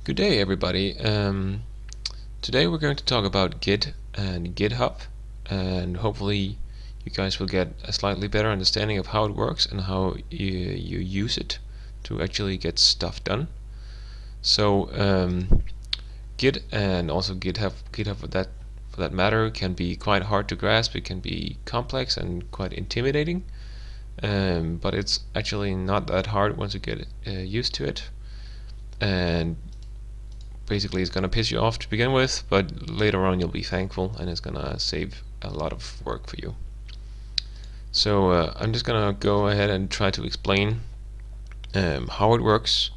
Good day, everybody. Today we're going to talk about Git and GitHub, and hopefully you guys will get a slightly better understanding of how it works and how you use it to actually get stuff done. So Git and also GitHub for that matter can be quite hard to grasp. It can be complex and quite intimidating, but it's actually not that hard once you get used to it. And basically it's gonna piss you off to begin with, but later on you'll be thankful, and it's gonna save a lot of work for you. So I'm just gonna go ahead and try to explain how it works,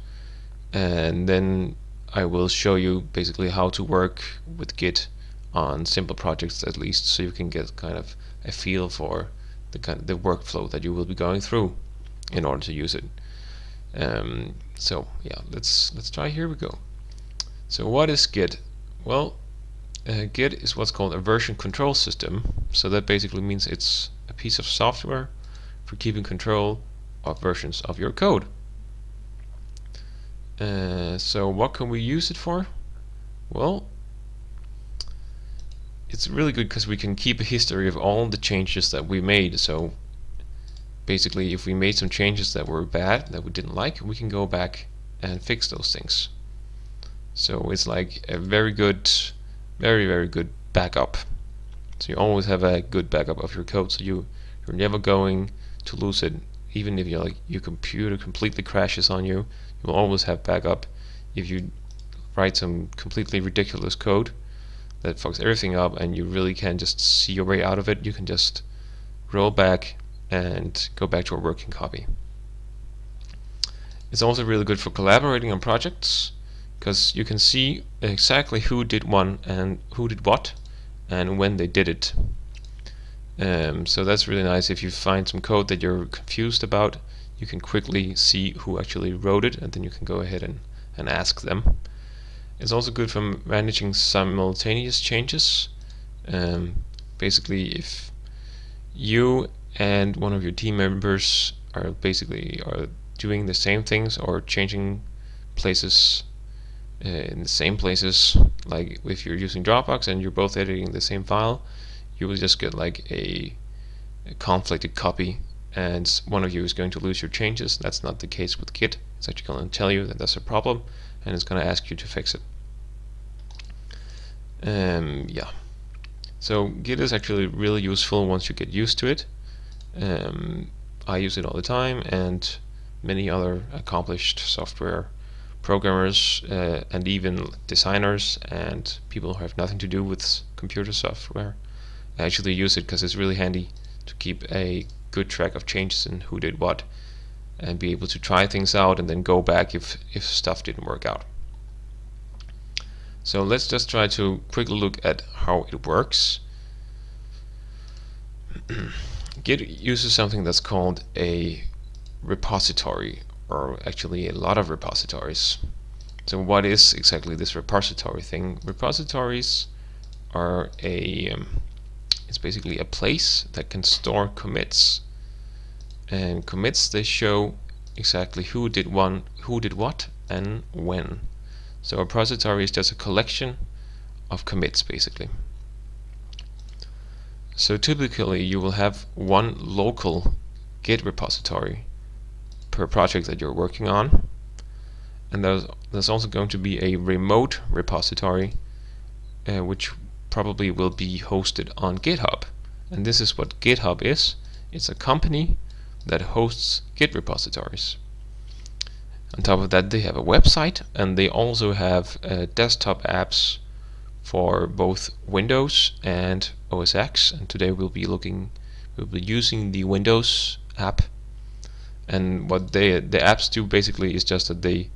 and then I will show you basically how to work with Git on simple projects, at least, so you can get kind of a feel for the workflow that you will be going through in order to use it. So yeah, let's try. Here we go. So what is Git? Well, Git is what's called a version control system. So that basically means it's a piece of software for keeping control of versions of your code. So what can we use it for? Well, it's really good because we can keep a history of all the changes that we made. So basically, if we made some changes that were bad, that we didn't like, we can go back and fix those things. So it's like a very good, very good backup. So you always have a good backup of your code, so you're never going to lose it. Even if your computer completely crashes on you, you will always have backup. If you write some completely ridiculous code that fucks everything up and you really can't just see your way out of it, you can just roll back and go back to a working copy. It's also really good for collaborating on projects, because you can see exactly who did one and who did what and when they did it. So that's really nice. If you find some code that you're confused about, you can quickly see who actually wrote it, and then you can go ahead and ask them. It's also good for managing simultaneous changes. Basically, if you and one of your team members are doing the same things or changing places in the same places, like if you're using Dropbox and you're both editing the same file, you will just get like a conflicted copy, and one of you is going to lose your changes. That's not the case with Git. It's actually going to tell you that that's a problem, and it's going to ask you to fix it. Yeah. So Git is actually really useful once you get used to it. I use it all the time, and many other accomplished software programmers and even designers and people who have nothing to do with computer software actually use it, because it's really handy to keep a good track of changes and who did what, and be able to try things out and then go back if stuff didn't work out. So let's just try to quickly look at how it works. Git uses something that's called a repository, or actually a lot of repositories. So what is exactly this repository thing? Repositories are it's basically a place that can store commits, and commits, they show exactly who did what and when. So a repository is just a collection of commits, basically. So typically you will have one local Git repository per project that you're working on, and there's also going to be a remote repository which probably will be hosted on GitHub. And this is what GitHub is. It's a company that hosts Git repositories. On top of that, they have a website, and they also have desktop apps for both Windows and OS X. And today we'll be using the Windows app. And what the apps do basically is just that they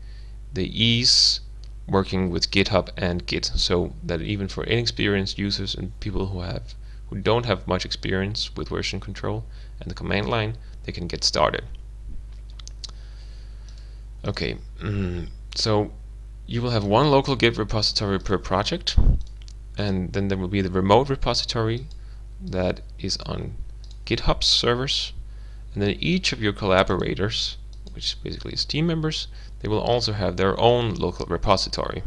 ease working with GitHub and Git, so that even for inexperienced users and people who don't have much experience with version control and the command line, they can get started. Okay, so you will have one local Git repository per project, and then there will be the remote repository that is on GitHub servers, and then each of your collaborators which basically is team members, they will also have their own local repository.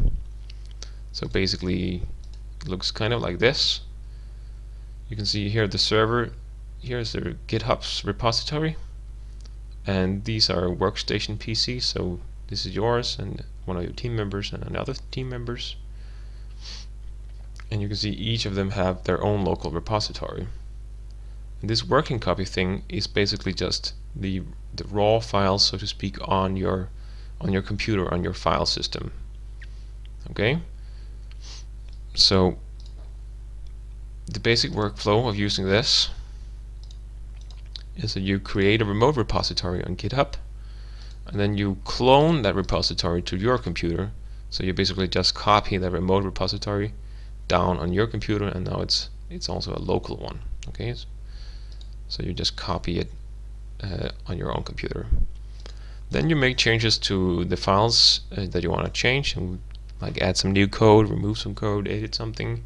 So basically it looks kind of like this. You can see here the server, here's their GitHub's repository, and these are workstation PCs, so this is yours and one of your team members and another team members, and you can see each of them have their own local repository. And this working copy thing is basically just the raw files, so to speak, on your computer, on your file system. Okay, so the basic workflow of using this is that you create a remote repository on GitHub, and then you clone that repository to your computer. So you basically just copy that remote repository down on your computer, and now it's also a local one. Okay, so you just copy it on your own computer. Then you make changes to the files that you want to change, and like add some new code, remove some code, edit something,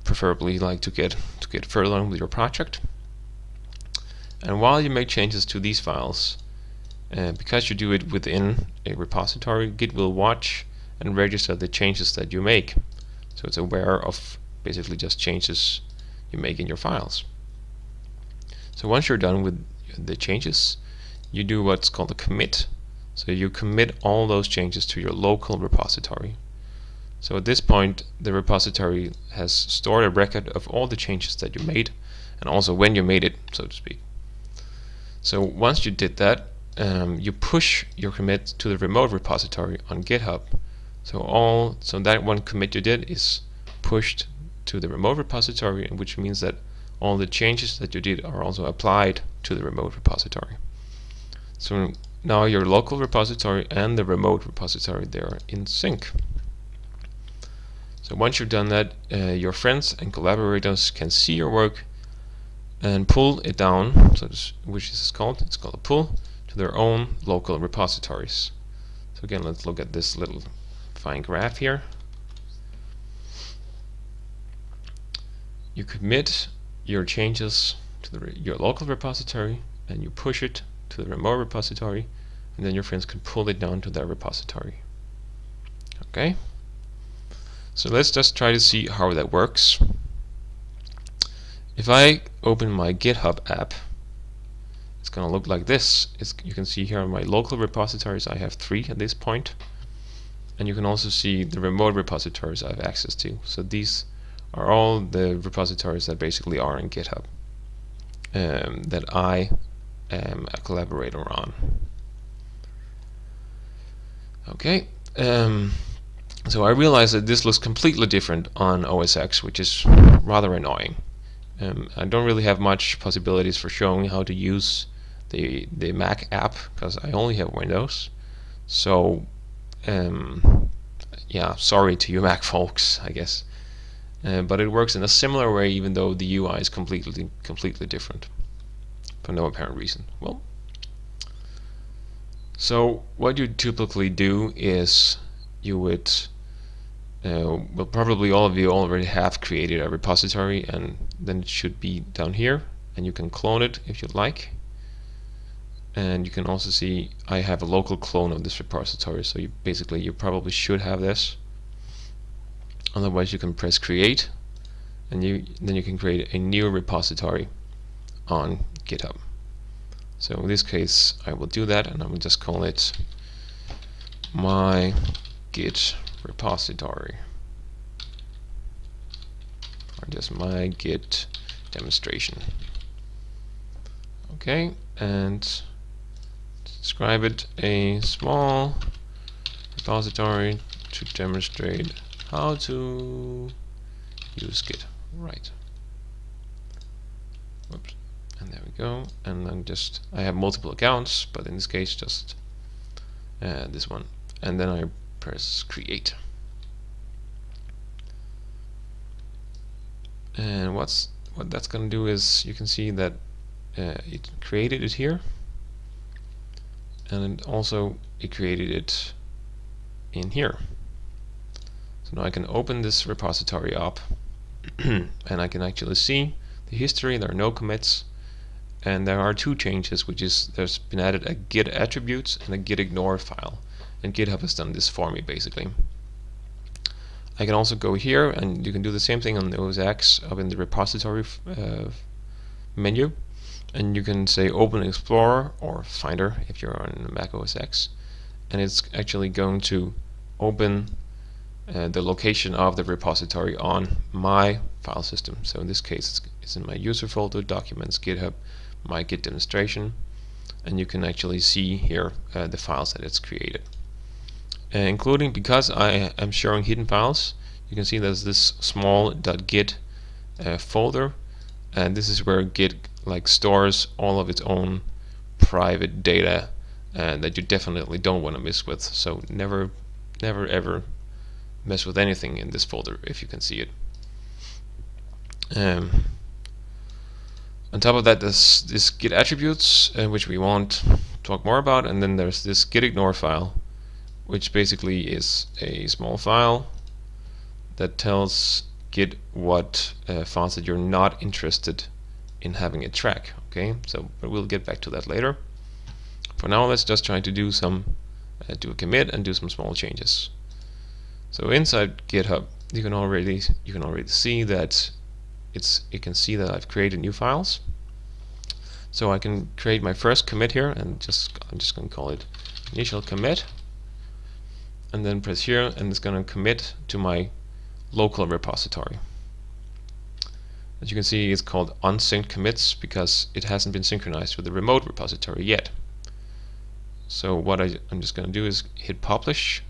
preferably like to get further on with your project. And while you make changes to these files, because you do it within a repository, Git will watch and register the changes that you make. So it's aware of basically just changes you make in your files. So once you're done with the changes, you do what's called a commit. So you commit all those changes to your local repository. So at this point, the repository has stored a record of all the changes that you made, and also when you made it, so to speak. So once you did that, you push your commit to the remote repository on GitHub. So that one commit you did is pushed to the remote repository, which means that all the changes that you did are also applied to the remote repository. So now your local repository and the remote repository, they are in sync. So once you've done that, your friends and collaborators can see your work and pull it down, so it's called a pull, to their own local repositories. So again, let's look at this little fine graph here. You commit your changes to your local repository, and you push it to the remote repository, and then your friends can pull it down to their repository. Okay, so let's just try to see how that works. If I open my GitHub app, it's going to look like this. You can see here on my local repositories I have 3 at this point, and you can also see the remote repositories I have access to. So these are all the repositories that basically are in GitHub that I am a collaborator on. Okay, so I realize that this looks completely different on OS X, which is rather annoying. I don't really have much possibilities for showing how to use the Mac app because I only have Windows. So yeah, sorry to you Mac folks, I guess. But it works in a similar way, even though the UI is completely different for no apparent reason. Well, so what you typically do is you would well, probably all of you already have created a repository, and then it should be down here, and you can clone it if you'd like. And you can also see I have a local clone of this repository, so you probably should have this. Otherwise you can press create, and then you can create a new repository on GitHub. So in this case I will do that, and I will just call it my Git repository, or just my Git demonstration. Okay, and describe it a small repository to demonstrate how to use Git. Right. Whoops. And there we go. And then I have multiple accounts, but in this case just this one. And then I press create. And what that's going to do is you can see that it created it here, and also it created it in here. So now I can open this repository up and I can actually see the history. There are no commits, and there are two changes, which is there's been added a git attributes and a git ignore file, and GitHub has done this for me basically. I can also go here and you can do the same thing on the OS X up in the repository menu, and you can say Open Explorer or Finder if you're on Mac OS X, and it's actually going to open the location of the repository on my file system. So in this case it's in my user folder, documents, GitHub, my Git demonstration, and you can actually see here the files that it's created. Including, because I am sharing hidden files, you can see there's this small .git folder, and this is where Git stores all of its own private data that you definitely don't want to mess with. So never ever mess with anything in this folder if you can see it. On top of that, there's this git attributes, which we won't talk more about, and then there's this git ignore file, which basically is a small file that tells Git what files that you're not interested in having it track. Okay, but we'll get back to that later. For now, let's just try to do a commit and do some small changes. So inside GitHub, you can already see that you can see that I've created new files. So I can create my first commit here, and I'm just going to call it initial commit, and then press here, and it's going to commit to my local repository. As you can see, it's called unsynced commits because it hasn't been synchronized with the remote repository yet. So what I'm just going to do is hit publish,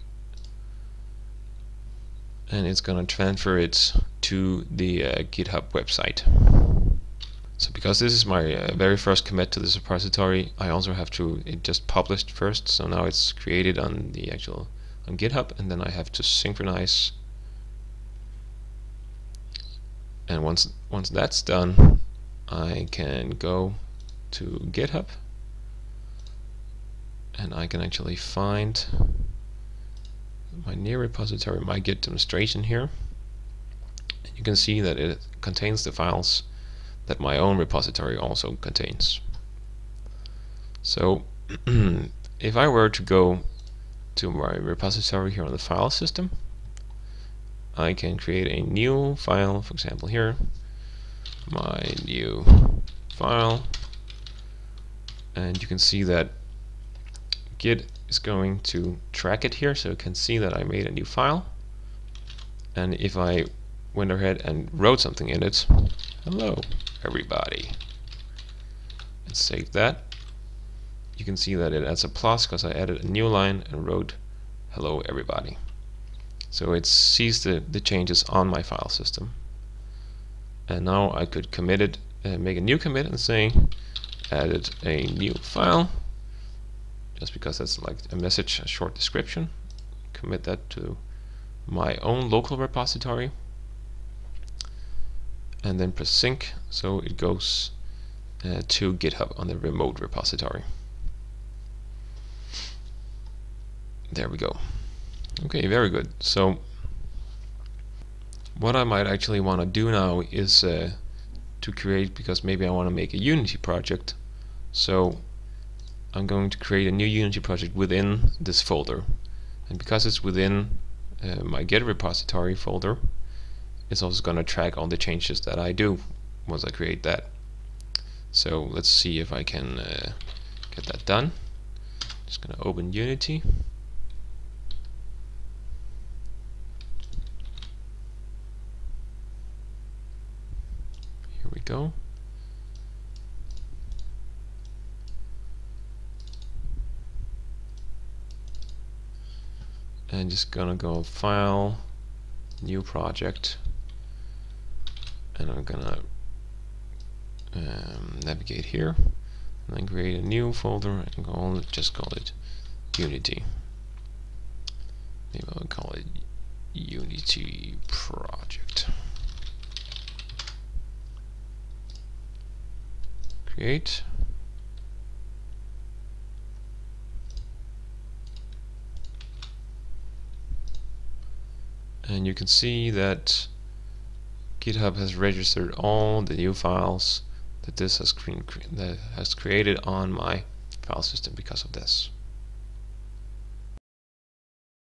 and it's going to transfer it to the GitHub website. So because this is my very first commit to this repository, I also have it just published first. So now it's created on GitHub, and then I have to synchronize. And once that's done, I can go to GitHub, and I can actually find my near repository, my Git demonstration here. And you can see that it contains the files that my own repository also contains. So if I were to go to my repository here on the file system, I can create a new file, for example here, my new file, and you can see that Git is going to track it here, so it can see that I made a new file. And if I went ahead and wrote something in it, hello everybody, and saved that, you can see that it adds a plus because I added a new line and wrote hello everybody. So it sees the changes on my file system. And now I could commit it, make a new commit and say added a new file, just because that's like a message, a short description. Commit that to my own local repository, and then press sync, so it goes to GitHub on the remote repository. There we go. Okay, very good. So what I might actually want to do now is to create, because maybe I want to make a Unity project. So I'm going to create a new Unity project within this folder, and because it's within my Git repository folder, it's also going to track all the changes that I do once I create that. So let's see if I can get that done. Just going to open Unity. Here we go. And just gonna go File, New Project, and I'm gonna navigate here, and then create a new folder and just call it Unity. Maybe I'll call it Unity Project. Create. And you can see that GitHub has registered all the new files that this has created on my file system because of this.